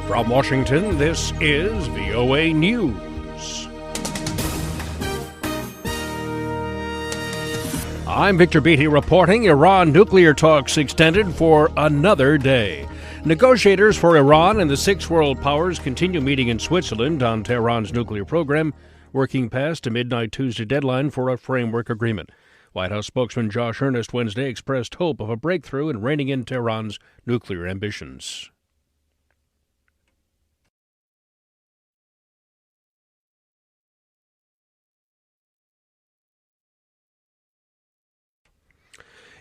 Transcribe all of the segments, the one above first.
From Washington, this is VOA News. I'm Victor Beattie reporting Iran nuclear talks extended for another day. Negotiators for Iran and the six world powers continue meeting in Switzerland on Tehran's nuclear program, working past a midnight Tuesday deadline for a framework agreement. White House spokesman Josh Earnest Wednesday expressed hope of a breakthrough in reining in Tehran's nuclear ambitions.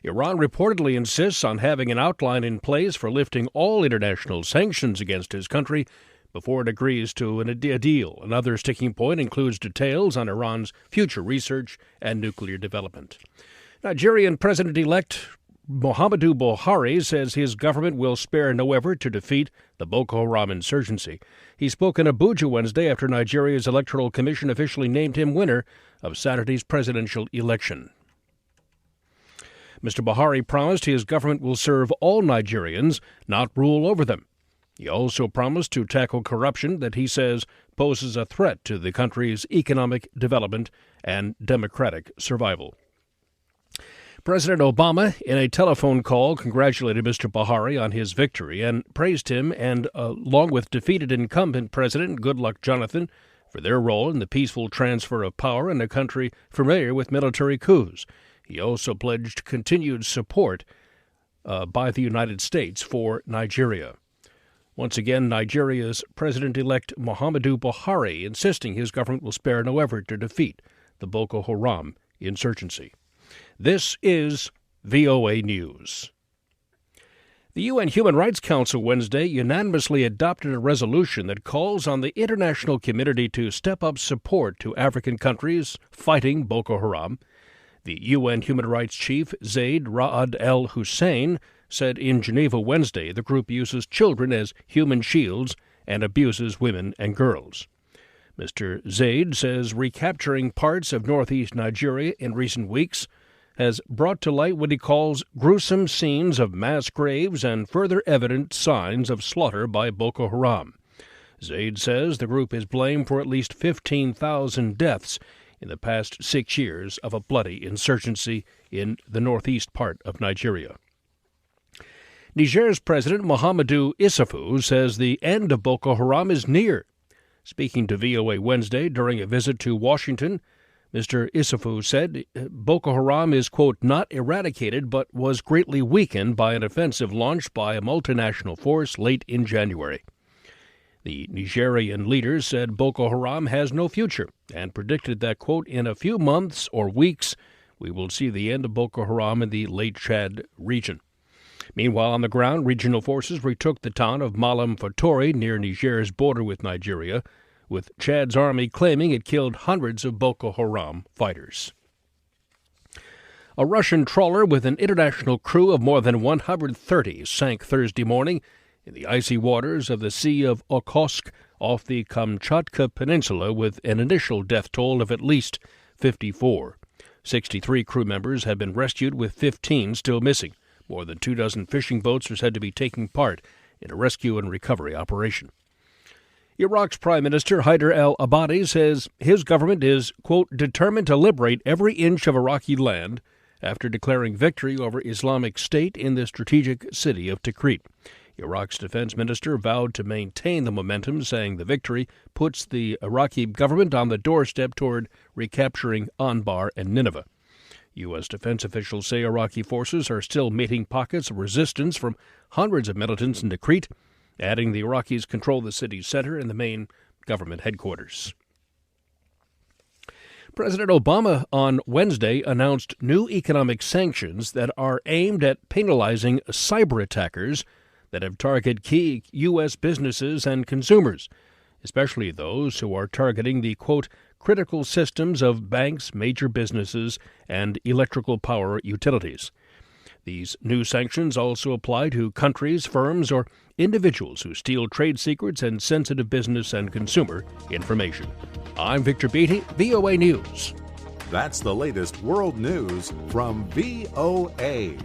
Iran reportedly insists on having an outline in place for lifting all international sanctions against his country before it agrees to a deal. Another sticking point includes details on Iran's future research and nuclear development. Nigerian President-elect Muhammadu Buhari says his government will spare no effort to defeat the Boko Haram insurgency. He spoke in Abuja Wednesday after Nigeria's Electoral Commission officially named him winner of Saturday's presidential election. Mr. Buhari promised his government will serve all Nigerians, not rule over them. He also promised to tackle corruption that he says poses a threat to the country's economic development and democratic survival. President Obama, in a telephone call, congratulated Mr. Buhari on his victory and praised him and, along with defeated incumbent President Goodluck Jonathan, for their role in the peaceful transfer of power in a country familiar with military coups. He also pledged continued support by the United States for Nigeria. Once again, Nigeria's President-elect Muhammadu Buhari insisting his government will spare no effort to defeat the Boko Haram insurgency. This is VOA News. The UN Human Rights Council Wednesday unanimously adopted a resolution that calls on the international community to step up support to African countries fighting Boko Haram. The UN Human Rights Chief, Zaid Ra'ad Al Hussein, said in Geneva Wednesday the group uses children as human shields and abuses women and girls. Mr. Zaid says recapturing parts of northeast Nigeria in recent weeks has brought to light what he calls gruesome scenes of mass graves and further evident signs of slaughter by Boko Haram. Zaid says the group is blamed for at least 15,000 deaths in the past 6 years of a bloody insurgency in the northeast part of Nigeria. Niger's President Muhammadu Issoufou says the end of Boko Haram is near. Speaking to VOA Wednesday during a visit to Washington, Mr. Issoufou said Boko Haram is, quote, not eradicated but was greatly weakened by an offensive launched by a multinational force late in January. The Nigerian leader said Boko Haram has no future and predicted that, quote, in a few months or weeks, we will see the end of Boko Haram in the Lake Chad region. Meanwhile, on the ground, regional forces retook the town of Malam Fatori near Niger's border with Nigeria, with Chad's army claiming it killed hundreds of Boko Haram fighters. A Russian trawler with an international crew of more than 130 sank Thursday morning in the icy waters of the Sea of Okhotsk off the Kamchatka Peninsula with an initial death toll of at least 54. 63 crew members have been rescued with 15 still missing. More than 24 fishing boats are said to be taking part in a rescue and recovery operation. Iraq's Prime Minister Haider al-Abadi says his government is, quote, determined to liberate every inch of Iraqi land after declaring victory over Islamic State in the strategic city of Tikrit. Iraq's defense minister vowed to maintain the momentum, saying the victory puts the Iraqi government on the doorstep toward recapturing Anbar and Nineveh. U.S. defense officials say Iraqi forces are still meeting pockets of resistance from hundreds of militants in Tikrit, adding the Iraqis control the city's center and the main government headquarters. President Obama on Wednesday announced new economic sanctions that are aimed at penalizing cyber attackers that have targeted key U.S. businesses and consumers, especially those who are targeting the, quote, critical systems of banks, major businesses, and electrical power utilities. These new sanctions also apply to countries, firms, or individuals who steal trade secrets and sensitive business and consumer information. I'm Victor Beattie, VOA News. That's the latest world news from VOA.